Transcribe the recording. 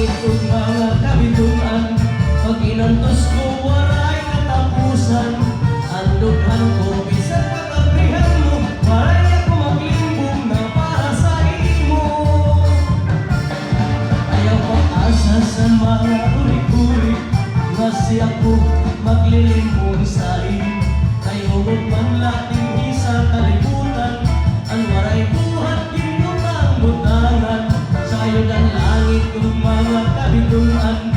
langit ug mga kabituan. Pag inantos ko waray katapusan, andughan ko bisan pagkabrihan mo, waray ako maglimbong na para sa imo. Ayaw pag-asa sa mga uri-uri, kasi ako maglilimbong sa iyo. Kayugod man lating isa kalibutan, ang waray buhat ginutang-butangan, sayod ang langit ug mga kabituan.